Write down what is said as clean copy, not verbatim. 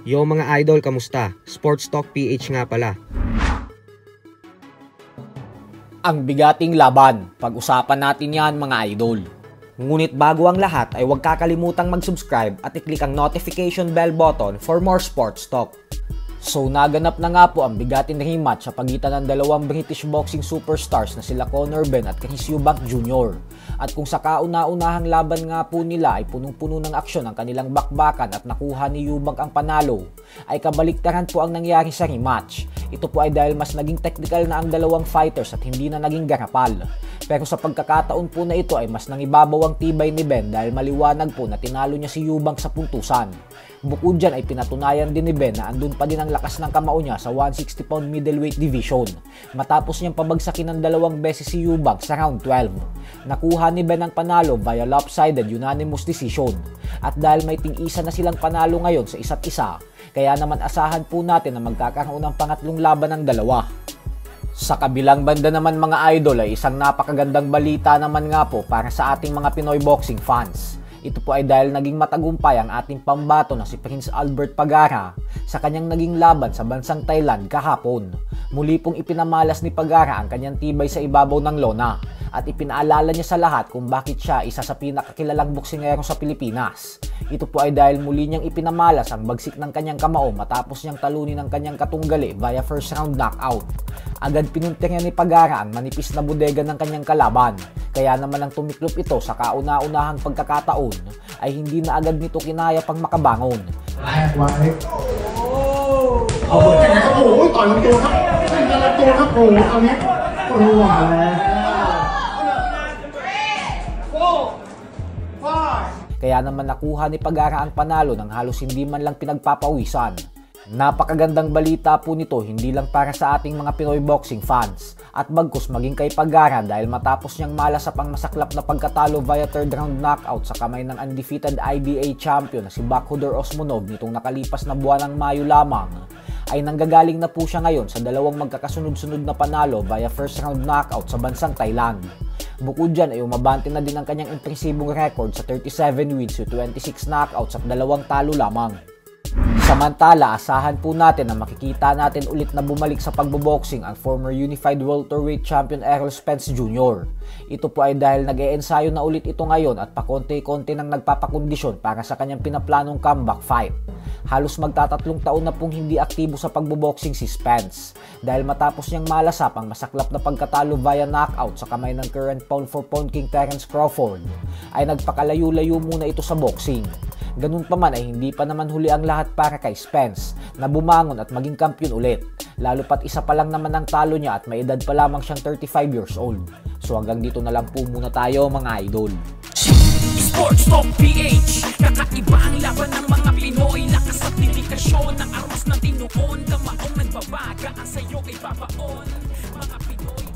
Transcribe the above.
Yo mga idol, kamusta? Sports Talk PH nga pala. Ang bigating laban, pag-usapan natin yan mga idol. Ngunit bago ang lahat ay huwag kakalimutang mag-subscribe at i-click ang notification bell button for more sports talk. So naganap na nga po ang bigating rematch sa pagitan ng dalawang British boxing superstars na sila Conor Benn at Chris Eubank Jr. At kung sa kauna-unahang laban nga po nila ay punong-puno ng aksyon ang kanilang bakbakan at nakuha ni Eubank ang panalo, ay kabaliktaran po ang nangyari sa rematch. Ito po ay dahil mas naging technical na ang dalawang fighters at hindi na naging garapal. Pero sa pagkakataon po na ito ay mas nangibabaw ang tibay ni Benn dahil maliwanag po na tinalo niya si Eubank sa puntusan. Bukod dyan ay pinatunayan din ni Benn na andun pa din ang lakas ng kamao niya sa 160-pound middleweight division. Matapos niyang pabagsakin ng dalawang beses si Eubank sa round 12. Nakuha ni Benn ang panalo via lopsided unanimous decision. At dahil may tig-isa na silang panalo ngayon sa isa't isa, kaya naman asahan po natin na magkakaroon ng pangatlong laban ng dalawa. Sa kabilang banda naman mga idol ay isang napakagandang balita naman nga po para sa ating mga Pinoy boxing fans. Ito po ay dahil naging matagumpay ang ating pambato na si Prince Albert Pagara sa kanyang naging laban sa bansang Thailand kahapon. Muli pong ipinamalas ni Pagara ang kanyang tibay sa ibabaw ng lona at ipinaalala niya sa lahat kung bakit siya isa sa pinakakilalang boksingero sa Pilipinas. Ito po ay dahil muli niyang ipinamalas ang bagsik ng kanyang kamao matapos niyang talunin ang kanyang katunggali via first round knockout. Agad pinuntir niya ni Pagara ang manipis na bodega ng kanyang kalaban. Kaya naman ang tumiklop ito sa kauna-unahang pagkakataon ay hindi na agad nito kinaya pang makabangon. Kaya naman nakuha ni Pagara ang panalo ng halos hindi man lang pinagpapawisan. Napakagandang balita po nito hindi lang para sa ating mga Pinoy boxing fans at bagkus maging kay Pagara dahil matapos niyang malasap ang masaklap na pagkatalo via third round knockout sa kamay ng undefeated IBA champion na si Bakhudar Osmonov nitong nakalipas na buwan ng Mayo lamang, ay nanggagaling na po siya ngayon sa dalawang magkakasunod-sunod na panalo via first round knockout sa bansang Thailand. Bukod dyan ay umabante na din ang kanyang impresibong record sa 37 wins with 26 knockouts at dalawang talo lamang. Samantala, asahan po natin na makikita natin ulit na bumalik sa pagboboxing ang former Unified Welterweight Champion Errol Spence Jr. Ito po ay dahil nag-e-ensayo na ulit ito ngayon at pakonti-konti nang nagpapakondisyon para sa kanyang pinaplanong comeback fight. Halos magtatatlong taon na pong hindi aktibo sa pagboboxing si Spence dahil matapos niyang malasap ang masaklap na pagkatalo via knockout sa kamay ng current pound for pound king Terence Crawford, ay nagpakalayo-layo muna ito sa boxing. Ganun pa man ay hindi pa naman huli ang lahat para kay Spence na bumangon at maging kampiyon ulit. Lalo pat isa pa lang naman ang talo niya at may edad pa lamang siyang 35 years old. So hanggang dito na lang po muna tayo mga idol. Sports Talk PH, kakaiba ang laban ng mga Pinoy. Lakas at dedikasyon, ang armas na tinuon, kamaong nagbabaga ang sayo kay babaon. Mga Pinoy